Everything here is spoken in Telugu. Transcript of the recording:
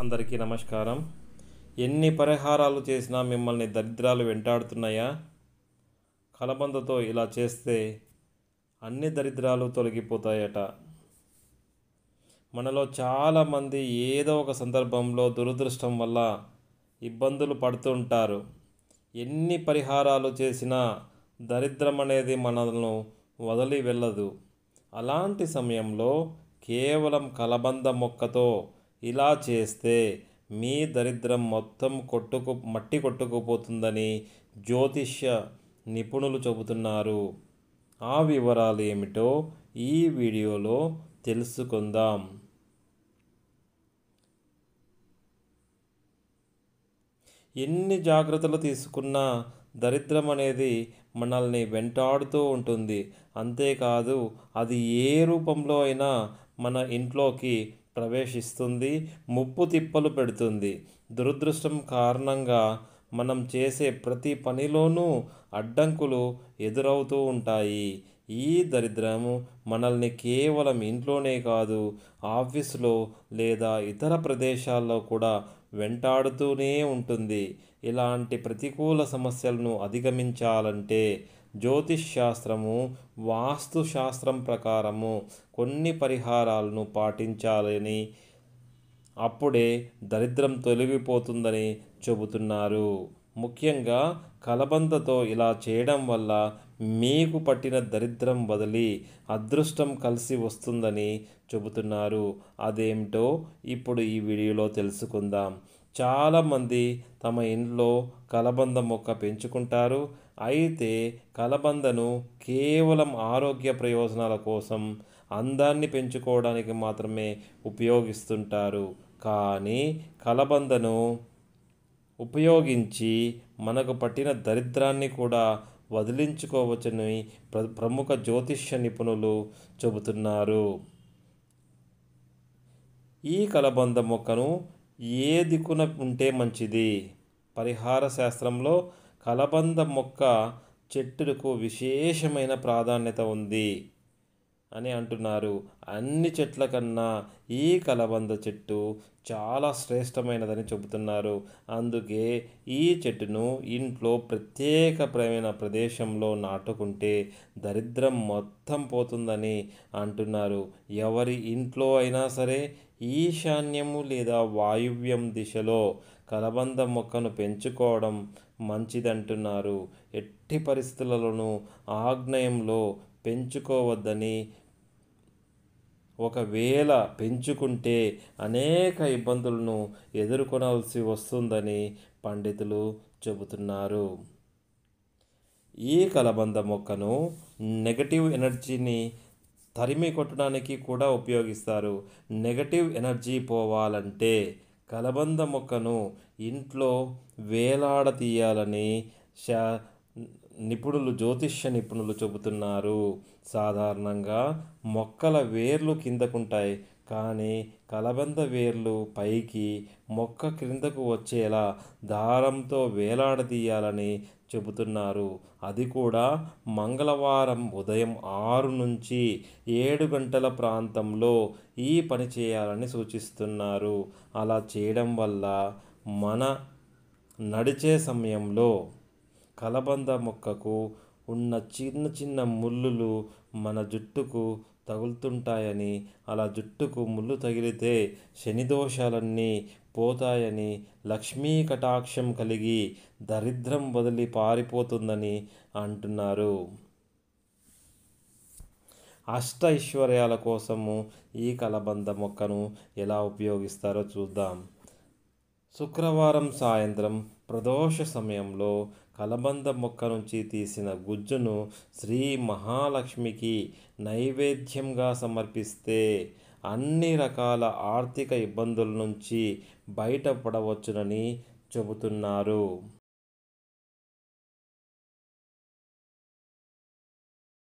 అందరికీ నమస్కారం. ఎన్ని పరిహారాలు చేసినా మిమ్మల్ని దరిద్రాలు వెంటాడుతున్నాయా? కలబందతో ఇలా చేస్తే అన్ని దరిద్రాలు తొలగిపోతాయట. మనలో చాలామంది ఏదో ఒక సందర్భంలో దురదృష్టం వల్ల ఇబ్బందులు పడుతుంటారు. ఎన్ని పరిహారాలు చేసినా దరిద్రం అనేది మనల్ని వదిలి వెళ్ళదు. అలాంటి సమయంలో కేవలం కలబంద మొక్కతో ఇలా చేస్తే మీ దరిద్రం మొత్తం మట్టి కొట్టుకుపోతుందని జ్యోతిష్య నిపుణులు చెబుతున్నారు. ఆ వివరాలు ఏమిటో ఈ వీడియోలో తెలుసుకుందాం. ఎన్ని జాగ్రత్తలు తీసుకున్నా దరిద్రం అనేది మనల్ని వెంటాడుతూ ఉంటుంది. అంతేకాదు, అది ఏ రూపంలో అయినా మన ఇంట్లోకి ప్రవేశిస్తుంది, ముప్పు తిప్పలు పెడుతుంది. దురదృష్టం కారణంగా మనం చేసే ప్రతి పనిలోనూ అడ్డంకులు ఎదురవుతూ ఉంటాయి. ఈ దరిద్రము మనల్ని కేవలం ఇంట్లోనే కాదు, ఆఫీసులో లేదా ఇతర ప్రదేశాల్లో కూడా వెంటాడుతూనే ఉంటుంది. ఇలాంటి ప్రతికూల సమస్యలను అధిగమించాలంటే జ్యోతిష్ శాస్త్రము, వాస్తు శాస్త్రం ప్రకారము కొన్ని పరిహారాలను పాటించాలని, అప్పుడే దరిద్రం తొలగిపోతుందని చెబుతున్నారు. ముఖ్యంగా కలబందతో ఇలా చేయడం వల్ల మీకు పట్టిన దరిద్రం వదిలి అదృష్టం కలిసి వస్తుందని చెబుతున్నారు. అదేమిటో ఇప్పుడు ఈ వీడియోలో తెలుసుకుందాం. చాలామంది తమ ఇంట్లో కలబంద మొక్క పెంచుకుంటారు. అయితే కలబందను కేవలం ఆరోగ్య ప్రయోజనాల కోసం, అందాన్ని పెంచుకోవడానికి మాత్రమే ఉపయోగిస్తుంటారు. కానీ కలబందను ఉపయోగించి మనకు పట్టిన దరిద్రాన్ని కూడా వదిలించుకోవచ్చని ప్రముఖ జ్యోతిష్య నిపుణులు చెబుతున్నారు. ఈ కలబంద మొక్కను ఏ దిక్కున ఉంటే మంచిది? పరిహార శాస్త్రంలో కలబంద మొక్క చెట్టుకు విశేషమైన ప్రాధాన్యత ఉంది అని అంటున్నారు. అన్ని చెట్ల కన్నా ఈ కలబంద చెట్టు చాలా శ్రేష్టమైనదని చెబుతున్నారు. అందుకే ఈ చెట్టును ఇంట్లో ప్రత్యేకమైన ప్రదేశంలో నాటుకుంటే దరిద్రం మొత్తం పోతుందని అంటున్నారు. ఎవరి ఇంట్లో అయినా సరే ఈశాన్యము లేదా వాయువ్యం దిశలో కలబంద మొక్కను పెంచుకోవడం మంచిదంటున్నారు. ఎట్టి పరిస్థితులలోనూ ఆగ్నేయంలో పెంచుకోవద్దని, ఒకవేళ పెంచుకుంటే అనేక ఇబ్బందులను ఎదుర్కొనాల్సి వస్తుందని పండితులు చెబుతున్నారు. ఈ కలబంద మొక్కను నెగటివ్ ఎనర్జీని తరిమి కొట్టడానికి కూడా ఉపయోగిస్తారు. నెగటివ్ ఎనర్జీ పోవాలంటే కలబంద మొక్కను ఇంట్లో వేలాడతీయాలని జ్యోతిష్య నిపుణులు చెబుతున్నారు. సాధారణంగా మొక్కల వేర్లు కిందకుంటాయి, కానీ కలబంద వేర్లు పైకి, మొక్క క్రిందకు వచ్చేలా దారంతో వేలాడదీయాలని చెబుతున్నారు. అది కూడా మంగళవారం ఉదయం 6 నుంచి 7 గంటల ప్రాంతంలో ఈ పని చేయాలని సూచిస్తున్నారు. అలా చేయడం వల్ల మన నడిచే సమయంలో కలబంద మొక్కకు ఉన్న చిన్న చిన్న ముళ్ళులు మన జుట్టుకు తగులుతుంటాయని, అలా జుట్టుకు ముళ్ళు తగిలితే శని దోషాలన్నీ పోతాయని, లక్ష్మీ కటాక్షం కలిగి దరిద్రం వదిలి పారిపోతుందని అంటున్నారు. అష్ట ఐశ్వర్యాల కోసము ఈ కలబంద మొక్కను ఎలా ఉపయోగిస్తారో చూద్దాం. శుక్రవారం సాయంత్రం ప్రదోష సమయంలో కలబంద మొక్క నుంచి తీసిన గుజ్జును శ్రీ మహాలక్ష్మికి నైవేద్యంగా సమర్పిస్తే అన్ని రకాల ఆర్థిక ఇబ్బందుల నుంచి బయటపడవచ్చునని చెబుతున్నారు.